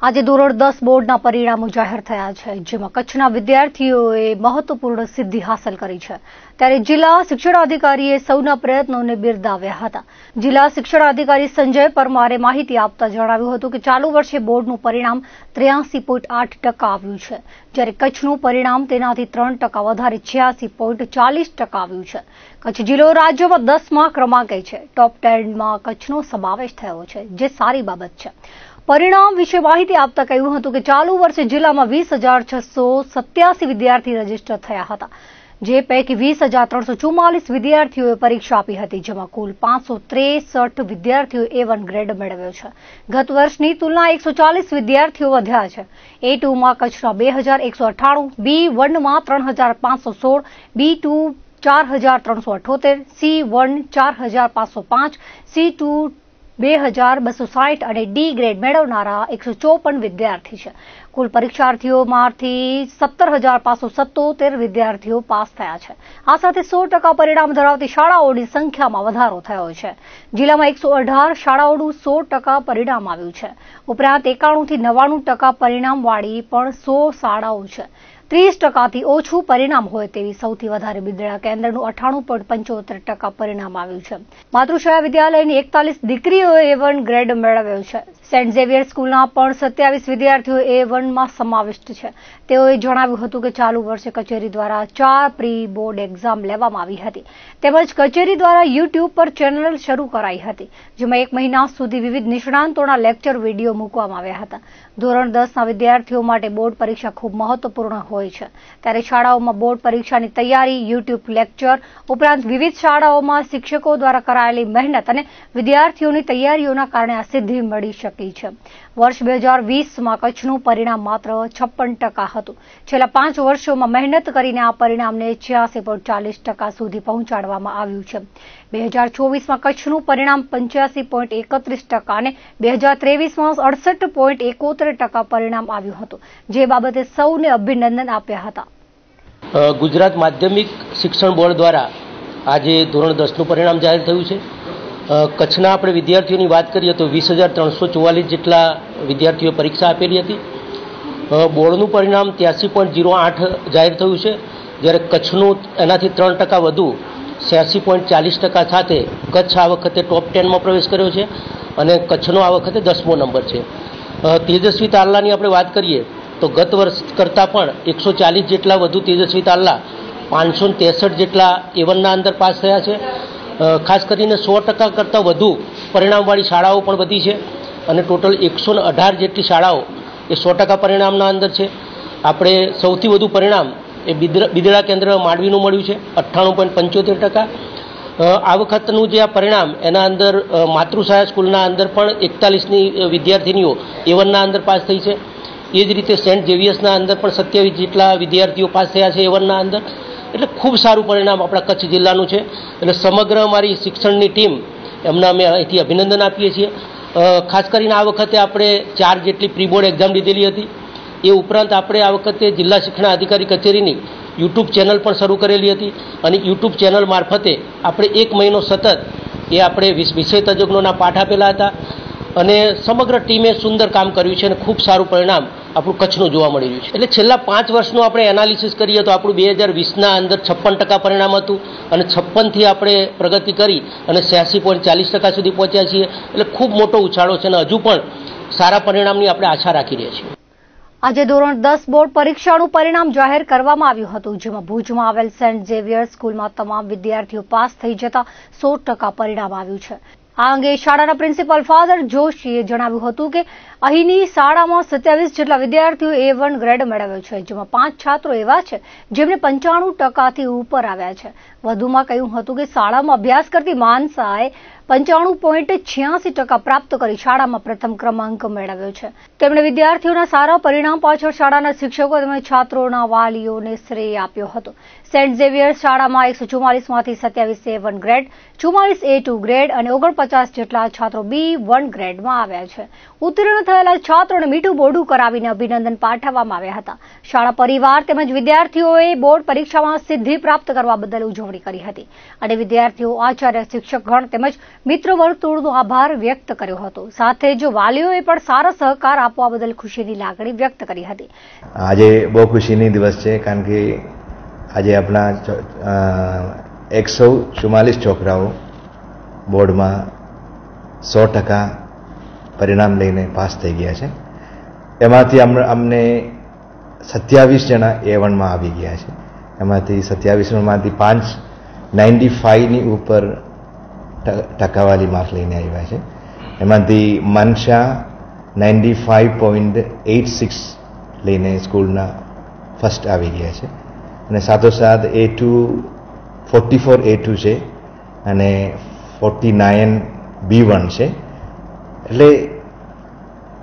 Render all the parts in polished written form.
આજે ધોરણ 10 બોર્ડના પરિણામો જાહેર થયા છે, જેમાં કચ્છના વિદ્યાર્થીઓએ મહત્વપૂર્ણ સિદ્ધિ હાંસલ કરી છે। ત્યારે જિલ્લા શિક્ષણાધિકારીએ સૌના પ્રયત્નોને બિરદાવ્યા હતા। જિલ્લા શિક્ષણાધિકારી સંજય પરમારે માહિતી આપતા જણાવ્યું હતું કે ચાલુ વર્ષે બોર્ડનું પરિણામ 83.8% આવ્યું છે, જ્યારે કચ્છનું પરિણામ તેનાથી 3% વધારે 86.40% આવ્યું છે। કચ્છ જિલ્લો રાજ્યમાં 10મા ક્રમાંકે છે। ટોપ 10માં કચ્છનો સમાવેશ થયો છે, જે સારી બાબત છે। પરિણામ વિશે માહિતી આપતા કહ્યું હતું કે ચાલુ વર્ષે જિલ્લામાં 20,687 વિદ્યાર્થી રજીસ્ટર થયા હતા, જે પૈકી 20,344 વિદ્યાર્થીઓએ પરીક્ષા આપી હતી, જેમાં કુલ 563 વિદ્યાર્થીઓએ A1 ગ્રેડ મેળવ્યો છે। ગત વર્ષની તુલનાએ 140 વિદ્યાર્થીઓ વધ્યા છે। A2માં કચ્છના 2,198, B1માં 3,516, B2 4,378, C1 4,505, C2 2,260 અને ડી ગ્રેડ મેળવનારા 154 વિદ્યાર્થી છે। કુલ પરીક્ષાર્થીઓમાંથી 17,577 વિદ્યાર્થીઓ પાસ થયા છે। આ સાથે 100% પરિણામ ધરાવતી શાળાઓની સંખ્યામાં વધારો થયો છે। જિલ્લામાં 118 શાળાઓનું 100% પરિણામ આવ્યું છે। ઉપરાંત 91 થી 99% પરિણામવાળી પણ 100 શાળાઓ છે। 30%થી ઓછું પરિણામ હોય તેવી સૌથી વધારે બિદડા કેન્દ્રનું 98.75% પરિણામ આવ્યું છે। માતૃશાળા વિદ્યાલયની 41 દીકરીઓએ A1 ગ્રેડ મેળવ્યો છે। સેન્ટ ઝેવિયર સ્કૂલના પણ 27 વિદ્યાર્થીઓ A1માં સમાવિષ્ટ છે। તેઓએ જણાવ્યું હતું કે ચાલુ વર્ષે કચેરી દ્વારા 4 પ્રી બોર્ડ એક્ઝામ લેવામાં આવી હતી, તેમજ કચેરી દ્વારા YouTube પર ચેનલ શરૂ કરાઈ હતી, જેમાં 1 મહિના સુધી વિવિધ નિષ્ણાંતોના લેક્ચર વિડીયો મૂકવામાં આવ્યા હતા। ધોરણ 10ના વિદ્યાર્થીઓ માટે બોર્ડ પરીક્ષા ખૂબ મહત્વપૂર્ણ હોય છે, ત્યારે શાળાઓમાં બોર્ડ પરીક્ષાની તૈયારી, YouTube લેક્ચર ઉપરાંત વિવિધ શાળાઓમાં શિક્ષકો દ્વારા કરાયેલી મહેનત અને વિદ્યાર્થીઓની તૈયારીઓના કારણે આ સિદ્ધિ મળી શકી છે। વર્ષ 2020માં કચ્છનું પરિણામ માત્ર 56% હતું। છેલ્લા 5 વર્ષોમાં મહેનત કરીને આ પરિણામને 86.40% સુધી પહોંચાડવામાં આવ્યું છે। 2024માં કચ્છનું પરિણામ 85.31% અને 2023માં 68.71% પરિણામ આવ્યું હતું, જે બાબતે સૌને અભિનંદન આપ્યા હતા। ગુજરાત માધ્યમિક શિક્ષણ બોર્ડ દ્વારા આજે ધોરણ 10નું પરિણામ જાહેર થયું છે। કચ્છના આપણે વિદ્યાર્થીઓની વાત કરીએ તો 20,344 જેટલા વિદ્યાર્થીઓ પરીક્ષા આપેલી હતી। બોર્ડનું પરિણામ 83.08 જાહેર થયું છે, જ્યારે કચ્છનું એનાથી 3% વધુ 86.40% સાથે કચ્છ આ વખતે ટોપ 10માં પ્રવેશ કર્યો છે અને કચ્છનો આ વખતે 10મો નંબર છે। તેજસ્વી તારલાની આપણે વાત કરીએ તો ગત વર્ષ કરતાં પણ 140 જેટલા વધુ તેજસ્વી તારલા 563 જેટલા A1ના અંદર પાસ થયા છે। ખાસ કરીને 100% કરતાં વધુ પરિણામવાળી શાળાઓ પણ વધી છે અને ટોટલ 118 જેટલી શાળાઓ એ 100% પરિણામના અંદર છે। આપણે સૌથી વધુ પરિણામ એ બિદડા કેન્દ્ર માંડવીનું મળ્યું છે 98.75%। આ વખતનું જે આ પરિણામ એના અંદર માતૃશાળા સ્કૂલના અંદર પણ 41ની વિદ્યાર્થીનીઓ A1ના અંદર પાસ થઈ છે। એ જ રીતે સેન્ટ ઝેવિયર્સના અંદર પણ 27 જેટલા વિદ્યાર્થીઓ પાસ થયા છે A1ના અંદર। એટલે ખૂબ સારું પરિણામ આપણા કચ્છ જિલ્લાનું છે। એટલે સમગ્ર અમારી શિક્ષણની ટીમ એમને અમે અહીંથી અભિનંદન આપીએ છીએ। ખાસ કરીને આ વખતે આપણે 4 જેટલી પ્રી બોર્ડ એક્ઝામ લીધેલી હતી। એ ઉપરાંત આપણે આ વખતે જિલ્લા શિક્ષણ અધિકારી કચેરીની YouTube ચેનલ પણ શરૂ કરેલી હતી અને YouTube ચેનલ મારફતે આપણે 1 મહિનો સતત એ આપણે વિષય તજજ્ઞોના પાઠ આપેલા હતા અને સમગ્ર ટીમે સુંદર કામ કર્યું છે અને ખૂબ સારું પરિણામ આપણું કચ્છનું જોવા મળી રહ્યું છે। એટલે છેલ્લા 5 વર્ષનું આપણે એનાલિસિસ કરીએ તો આપણું 2020ના અંદર 56% પરિણામ હતું અને 56થી આપણે પ્રગતિ કરી અને 86.40% સુધી પહોંચ્યા છીએ। એટલે ખૂબ મોટો ઉછાળો છે અને હજુ પણ સારા પરિણામની આપણે આશા રાખી રહ્યા છીએ। આજે ધોરણ 10 બોર્ડ પરીક્ષાનું પરિણામ જાહેર કરવામાં આવ્યું હતું, જેમાં ભુજમાં આવેલ સેન્ટ ઝેવિયર સ્કૂલમાં તમામ વિદ્યાર્થીઓ પાસ થઈ જતા 100% પરિણામ આવ્યું છે। આ અંગે શાળાના પ્રિન્સિપાલ ફાધર જોશીએ જણાવ્યું હતું કે અહીંની શાળામાં 27 જેટલા વિદ્યાર્થીઓ A1 ગ્રેડ મેળવ્યો છે, જેમાં 5 છાત્રો એવા છે જેમને 95%થી ઉપર આવ્યા છે। વધુમાં કહ્યું હતું કે શાળામાં અભ્યાસ કરતી માનસાએ 95.86% પ્રાપ્ત કરી શાળામાં પ્રથમ ક્રમાંક મેળવ્યો છે। તેમણે વિદ્યાર્થીઓના સારા પરિણામ પાછળ શાળાના શિક્ષકો તેમજ છાત્રોના વાલીઓને શ્રેય આપ્યો હતો। સેન્ટ ઝેવિયર શાળામાં 144માંથી 27 A1 ગ્રેડ, 44 A2 ગ્રેડ અને 49 જેટલા છાત્રો B1 ગ્રેડમાં આવ્યા છે। ઉત્તીર્ણ થયેલા છાત્રોને મીઠું મોઢું કરાવીને અભિનંદન પાઠવવામાં આવ્યા હતા। શાળા પરિવાર તેમજ વિદ્યાર્થીઓએ બોર્ડ પરીક્ષામાં સિદ્ધિ પ્રાપ્ત કરવા બદલ ઉજવણી કરી હતી અને વિદ્યાર્થીઓ, આચાર્ય, શિક્ષકગણ તેમજ મિત્ર વર્તુળનો આભાર વ્યક્ત કર્યો હતો. સાથે જ વાલીઓએ પણ સારો સહકાર આપવા બદલ ખુશીની લાગણી વ્યક્ત કરી હતી. આજે બહુ ખુશીની દિવસ છે, કારણ કે આજે આપણા 144 છોકરાઓ બોર્ડમાં 100% પરિણામ લઈને પાસ થઈ ગયા છે. એમાંથી અમને 27 જણા A1માં આવી ગયા છે. એમાંથી 27માંથી 5 95ની ઉપર ટકાવારી માર્ક લઈને આવ્યા છે. એમાંથી મનશા 95.86 લઈને સ્કૂલના ફર્સ્ટ આવી ગયા છે. અને સાથોસાથ A2 44 A2 છે અને 49 B1 છે. એટલે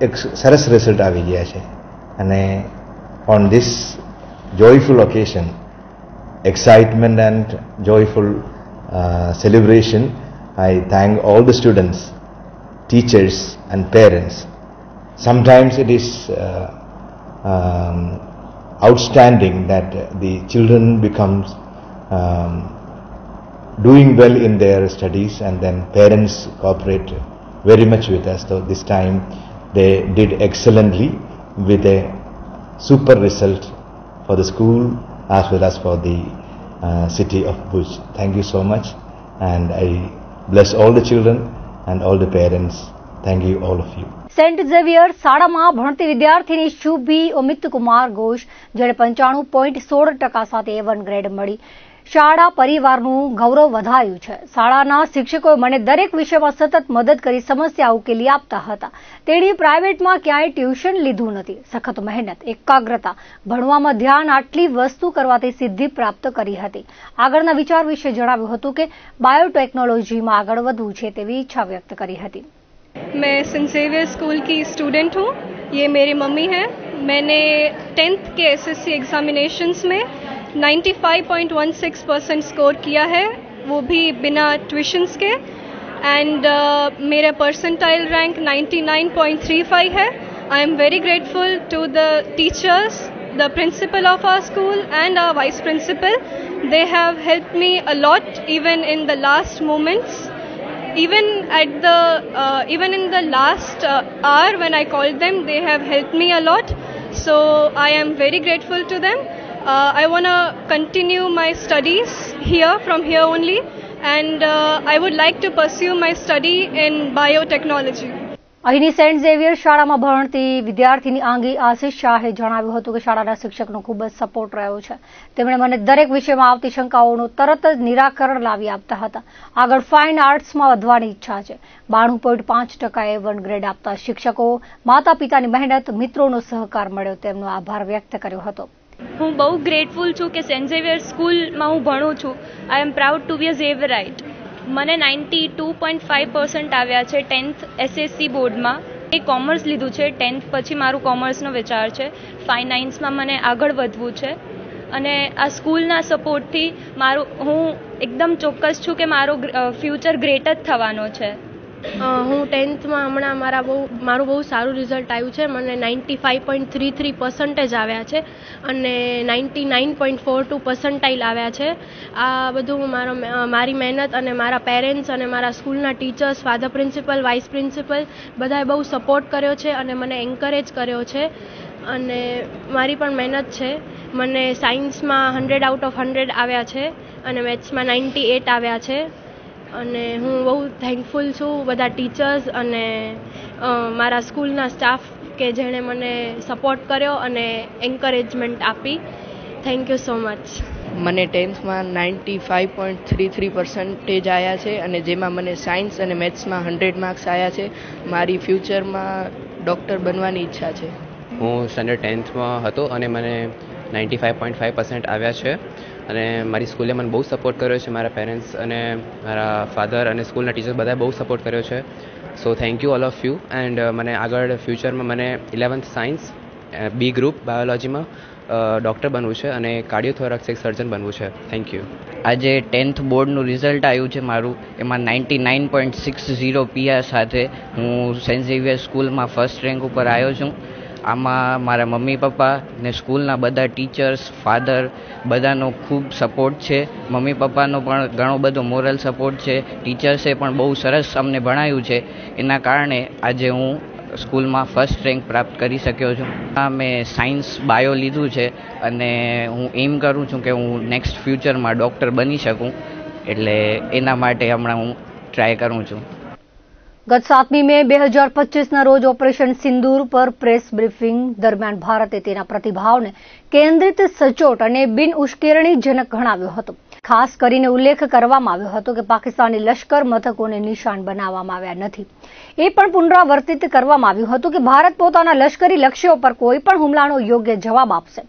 એક સરસ રિઝલ્ટ આવી ગયા છે. અને on this joyful occasion, excitement and joyful celebration, I thank all the students, teachers and parents. Sometimes it is outstanding that the children becomes doing well in their studies, and then parents cooperate very much with us. So this time they did excellently with a super result for the school as well as for the city of Bhuj. Thank you so much, and I bless all the children and all the parents. Thank you, all of you. Saint Xavier શાળામાં ભણતી વિદ્યાર્થીની શુભી અમિત કુમાર ઘોષ, જેને 95.16% સાથે A1 grade મળી, શાળા પરિવારનું ગૌરવ વધાર્યું છે. શાળાના શિક્ષકોએ મને દરેક વિષયમાં સતત મદદ કરી સમસ્યા ઉકેલી આપતા હતા. તેણીએ પ્રાઇવેટમાં ક્યાંય ટ્યુશન લીધું નથી. સખત મહેનત, એકાગ્રતા, ભણવામાં ધ્યાન, આટલી વસ્તુ કરવાથી સિદ્ધિ પ્રાપ્ત કરી હતી. આગળના વિચાર વિશે જણાવ્યું હતું કે બાયોટેકનોલોજીમાં આગળ વધવું છે તેવી ઈચ્છા વ્યક્ત કરી હતી. मैं सेंट ज़ेवियर स्कूल की स्टूडेंट हूँ. ये मेरी मम्मी है. मैंने 10th के SSC एग्जामिनेशंस में 95.16% स्कोर किया है, वो भी बिना ट्यूशन्स के. एंड मेरा परसेंटाइल रैंक 99.35 है. I am very grateful to the teachers, the principal of our school and our vice principal. They have helped me a lot even in the last moments. Even in the last hour when I called them, they have helped me a lot. So I am very grateful to them. I want to continue my studies here from here only, and I would like to pursue my study in biotechnology. અહીંની Saint Xavier શાળામાં ભણતી વિદ્યાર્થીની આંગી આશિષ શાહે જણાવ્યું હતું કે શાળાના શિક્ષકનો ખૂબ જ સપોર્ટ રહ્યો છે. તેમણે મને દરેક વિષયમાં આવતી શંકાઓનું તરત જ નિરાકરણ લાવી આપતા હતા. આગળ ફાઇન આર્ટ્સમાં વધવાની ઈચ્છા છે. 92.5% A1 ગ્રેડ આપતા શિક્ષકો, માતા પિતાની મહેનત, મિત્રોનો સહકાર મળ્યો, તેમનો આભાર વ્યક્ત કર્યો હતો. હું બહુ ગ્રેટફુલ છું કે સેન્ટ ઝેવિયર સ્કૂલમાં હું ભણું છું. આઈ એમ પ્રાઉડ ટુ બી અ ઝેવિયરાઇટ. મને 92.5% આવ્યા છે 10th SSC બોર્ડમાં. એ કોમર્સ લીધું છે. 10th પછી મારું કોમર્સનો વિચાર છે. ફાઇનાન્સમાં મને આગળ વધવું છે, અને આ સ્કૂલના સપોર્ટથી હું એકદમ ચોક્કસ છું કે ફ્યુચર ગ્રેટ જ થવાનો છે. હું 10thમાં હમણાં મારું બહુ સારું રિઝલ્ટ આવ્યું છે. મને 95.33% આવ્યા છે અને 99.42 પરસેન્ટાઇલ આવ્યા છે. આ બધું મારી મહેનત અને મારા પેરેન્ટ્સ અને મારા સ્કૂલના teachers, father principal, vice principal બધાએ બહુ સપોર્ટ કર્યો છે અને મને એન્કરેજ કર્યો છે. અને મારી પણ મહેનત છે. મને સાયન્સમાં 100 આઉટ ઓફ 100 આવ્યા છે અને મેથ્સમાં 98 આવ્યા છે. અને હું બહુ થેન્કફુલ છું બધા ટીચર્સ અને મારા સ્કૂલના સ્ટાફ કે જેણે મને સપોર્ટ કર્યો અને એન્કરેજમેન્ટ આપી. Thank you so much. મને 10thમાં 95.33% આવ્યા છે અને જેમાં મને સાયન્સ અને મેથ્સમાં 100 માર્ક્સ આવ્યા છે. મારી ફ્યુચરમાં ડૉક્ટર બનવાની ઈચ્છા છે. હું સ્ટાન્ડર્ડ 10thમાં હતો અને મને 95.5% આવ્યા છે. અને મારી સ્કૂલે મને બહુ સપોર્ટ કર્યો છે. મારા પેરેન્ટ્સ અને મારા ફાધર અને સ્કૂલના ટીચર્સ બધાએ બહુ સપોર્ટ કર્યો છે. So thank you all of you. And મને આગળ ફ્યુચરમાં મને 11th સાયન્સ B ગ્રુપ બાયોલોજીમાં ડૉક્ટર બનવું છે અને કાર્ડિયોથોરેક્સિક સર્જન બનવું છે. Thank you. આજે 10th બોર્ડનું રિઝલ્ટ આવ્યું છે મારું. એમાં 99.60 PR સાથે હું સેન્ટ ઝેવિયર સ્કૂલમાં ફર્સ્ટ રેન્ક ઉપર આવ્યો છું. આમાં મારા મમ્મી પપ્પા ને સ્કૂલના બધા ટીચર્સ, ફાધર બધાનો ખૂબ સપોર્ટ છે. મમ્મી પપ્પાનો પણ ઘણો બધો મોરલ સપોર્ટ છે. ટીચર્સે પણ બહુ સરસ અમને ભણાવ્યું છે. એના કારણે આજે હું સ્કૂલમાં ફર્સ્ટ રેન્ક પ્રાપ્ત કરી શક્યો છું. મેં સાયન્સ બાયો લીધું છે અને હું એમ કરું છું કે હું નેક્સ્ટ ફ્યુચરમાં ડૉક્ટર બની શકું, એટલે એના માટે હમણાં હું ટ્રાય કરું છું. ગત 7મી મે 2025ના રોજ ઓપરેશન સિંદૂર પર પ્રેસ બ્રીફિંગ દરમિયાન ભારતે તેના પ્રતિભાવને કેન્દ્રિત, સચોટ અને બિન ઉશ્કેરણીજનક ગણાવ્યો હતો. ખાસ કરીને ઉલ્લેખ કરવામાં આવ્યો હતો કે પાકિસ્તાની લશ્કર મથકોને નિશાન બનાવવામાં આવ્યા નથી. એ પણ પુનરાવર્તિત કરવામાં આવ્યું હતું કે ભારત પોતાના લશ્કરી લક્ષ્યો પર કોઈ પણ હુમલાનો યોગ્ય જવાબ આપશે.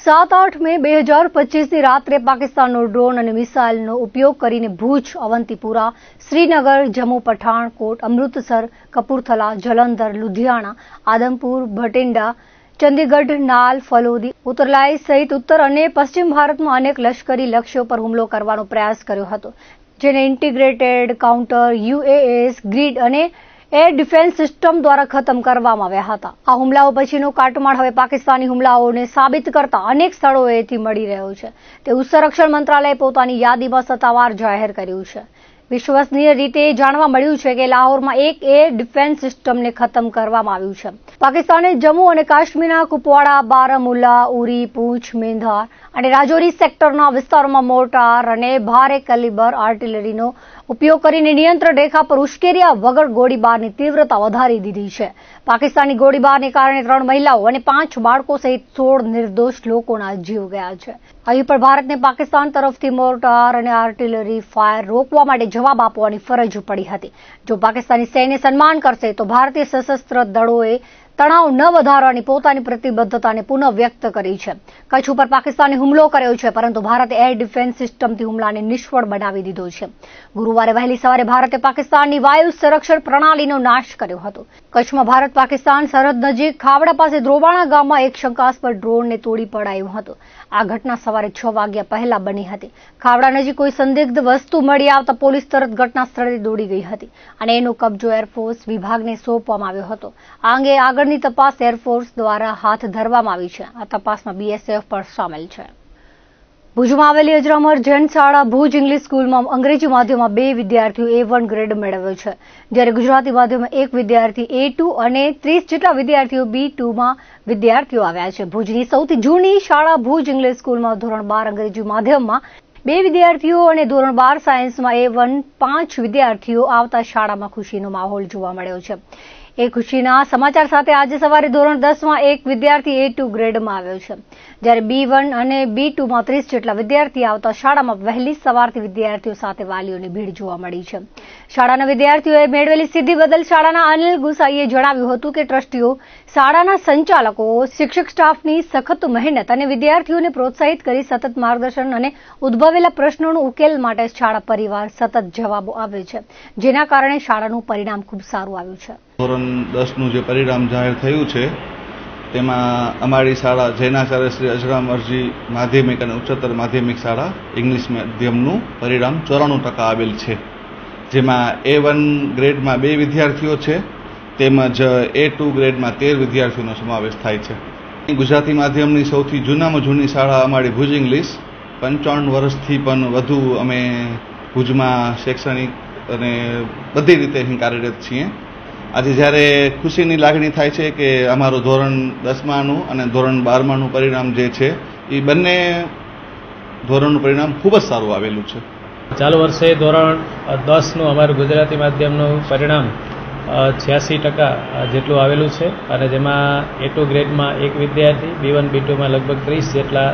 7-8 મે 2025ની રાત્રે પાકિસ્તાનનો ડ્રોન અને મિસાઇલનો ઉપયોગ કરીને ભુજ, અવંતીપુરા, શ્રીનગર, જમ્મુ, પઠાણકોટ, અમૃતસર, કપૂરથલા, જલંધર, લુધિયાણા, આદમપુર, ભટિંડા, ચંદીગઢ, નાલ, ફલોદી, ઉત્તરલાઈ સહિત ઉત્તર અને પશ્ચિમ ભારતમાં અનેક લશ્કરી લક્ષ્યો પર હુમલો કરવાનો પ્રયાસ કર્યો હતો, જેને ઇન્ટિગ્રેટેડ કાઉન્ટર UAS ગ્રીડ અને એર ડિફેન્સ સિસ્ટમ દ્વારા ખતમ કરવામાં આવ્યા હતા. આ હુમલાઓ પછીનો કાટમાળ હવે પાકિસ્તાની હુમલાઓને સાબિત કરતા અનેક સ્થળોએથી મળી રહ્યો છે, તેવું સંરક્ષણ મંત્રાલયે પોતાની યાદીમાં સત્તાવાર જાહેર કર્યું છે. વિશ્વસનીય રીતે જાણવા મળ્યું છે કે લાહોરમાં એક એર ડિફેન્સ સિસ્ટમને ખતમ કરવામાં આવ્યું છે. પાકિસ્તાને જમ્મુ અને કાશ્મીરના કુપવાડા, બારામુલ્લા, ઉરી, પૂંછ, મેંધાર અને રાજૌરી સેક્ટરના વિસ્તારોમાં મોર્ટાર અને ભારે કેલિબર આર્ટિલરીનો ઉપયોગ કરીને નિયંત્રણ રેખા પર ઉશ્કેર્યા વગર ગોળીબારની તીવ્રતા વધારી દીધી છે. પાકિસ્તાની ગોળીબારને કારણે 3 મહિલાઓ અને 5 બાળકો સહિત 16 નિર્દોષ લોકોના જીવ ગયા છે. અહીં પણ ભારતને પાકિસ્તાન તરફથી મોર્ટાર અને આર્ટિલરી ફાયર રોકવા માટે જવાબ આપવાની ફરજ પડી હતી. જો પાકિસ્તાની સૈન્ય સન્માન કરશે તો ભારતીય સશસ્ત્ર દળોએ તણાવ ન વધારવાની પોતાની પ્રતિબદ્ધતાને પુનઃ વ્યક્ત કરી છે. કચ્છ ઉપર પાકિસ્તાને હુમલો કર્યો છે, પરંતુ ભારતે એર ડિફેન્સ સિસ્ટમથી હુમલાને નિષ્ફળ બનાવી દીધો છે. ગુરુવારે વહેલી સવારે ભારતે પાકિસ્તાનની વાયુ સંરક્ષણ પ્રણાલીનો નાશ કર્યો હતો. કચ્છમાં ભારત પાકિસ્તાન સરહદ નજીક ખાવડા પાસે દ્રોબાણા ગામમાં એક શંકાસ્પદ ડ્રોનને તોડી પડાયું હતું. આ ઘટના સવારે 6 વાગ્યા પહેલા બની હતી. ખાવડા નજીક કોઈ સંદિગ્ધ વસ્તુ મળી આવતા પોલીસ તરત ઘટના સ્થળે દોડી ગઈ હતી અને એનો કબજો એરફોર્સ વિભાગને સોંપવામાં આવ્યો હતો. આ અંગે આગળની તપાસ એરફોર્સ દ્વારા હાથ ધરવામાં આવી છે. આ તપાસમાં BSF પણ સામેલ છે. ભુજમાં આવેલી અજરામર જૈન શાળા ભુજ ઇંગ્લિશ સ્કૂલમાં અંગ્રેજી માધ્યમમાં 2 વિદ્યાર્થીઓ A1 ગ્રેડ મેળવ્યો છે, જ્યારે ગુજરાતી માધ્યમમાં 1 વિદ્યાર્થી A2 અને 30 જેટલા વિદ્યાર્થીઓ B2માં વિદ્યાર્થીઓ આવ્યા છે. ભુજની સૌથી જૂની શાળા ભુજ ઇંગ્લિશ સ્કૂલમાં ધોરણ 12 અંગ્રેજી માધ્યમમાં 2 વિદ્યાર્થીઓ અને ધોરણ 12 સાયન્સમાં A1 5 વિદ્યાર્થીઓ આવતા શાળામાં ખુશીનો માહોલ જોવા મળ્યો છે. એ ખુશીના સમાચાર સાથે આજે સવારે ધોરણ 10માં 1 વિદ્યાર્થી A2 ગ્રેડમાં આવ્યો છે, જ્યારે B1 અને B2માં 30 જેટલા વિદ્યાર્થી આવતા શાળામાં વહેલી સવારથી વિદ્યાર્થીઓ સાથે વાલીઓની ભીડ જોવા મળી છે. શાળાના વિદ્યાર્થીઓએ મેળવેલી સિદ્ધિ બદલ શાળાના અનિલ ગુસાઈએ જણાવ્યું હતું કે ટ્રસ્ટીઓ, શાળાના સંચાલકો, શિક્ષક સ્ટાફની સખત મહેનત અને વિદ્યાર્થીઓને પ્રોત્સાહિત કરી સતત માર્ગદર્શન અને ઉદ્ભવેલા પ્રશ્નોનો ઉકેલ માટે શાળા પરિવાર સતત જવાબો આપે છે, જેના કારણે શાળાનું પરિણામ ખૂબ સારું આવ્યું છે. ધોરણ 10નું જે પરિણામ જાહેર થયું છે તેમાં અમારી શાળા જૈનાચાર્ય શ્રી અજરામરજી માધ્યમિક અને ઉચ્ચતર માધ્યમિક શાળા ઇંગ્લિશ માધ્યમનું પરિણામ 94% આવેલ છે, જેમાં A1 ગ્રેડમાં 2 વિદ્યાર્થીઓ છે તેમજ A2 ગ્રેડમાં 13 વિદ્યાર્થીઓનો સમાવેશ થાય છે. ગુજરાતી માધ્યમની સૌથી જૂનામાં જૂની શાળા અમારી ભુજ ઇંગ્લિશ 55 વર્ષથી પણ વધુ અમે ભુજમાં શૈક્ષણિક અને બધી રીતે અહીં કાર્યરત છીએ. આજે જ્યારે ખુશીની લાગણી થાય છે કે અમારું ધોરણ 10માનું અને ધોરણ 12માનું પરિણામ જે છે એ બંને ધોરણનું પરિણામ ખૂબ જ સારું આવેલું છે. ચાલુ વર્ષે ધોરણ 10નું અમારું ગુજરાતી માધ્યમનું પરિણામ 86% જેટલું આવેલું છે અને જેમાં A2 ગ્રેડમાં 1 વિદ્યાર્થી, B1, B2માં લગભગ 30 જેટલા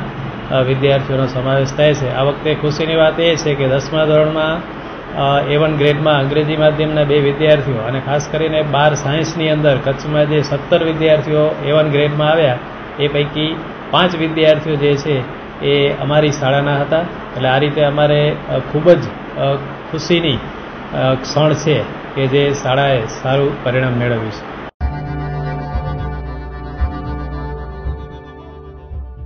વિદ્યાર્થીઓનો સમાવેશ થાય છે. આ વખતે ખુશીની વાત એ છે કે 10મા ધોરણમાં A1 ગ્રેડમાં અંગ્રેજી માધ્યમના 2 વિદ્યાર્થીઓ અને ખાસ કરીને 12 સાયન્સની અંદર કચ્છમાં જે 17 વિદ્યાર્થીઓ A1 ગ્રેડમાં આવ્યા એ પૈકી 5 વિદ્યાર્થીઓ જે છે એ અમારી શાળાના હતા. એટલે આ રીતે અમારે ખૂબ જ ખુશીની ક્ષણ છે કે જે શાળાએ સારું પરિણામ મેળવ્યું છે.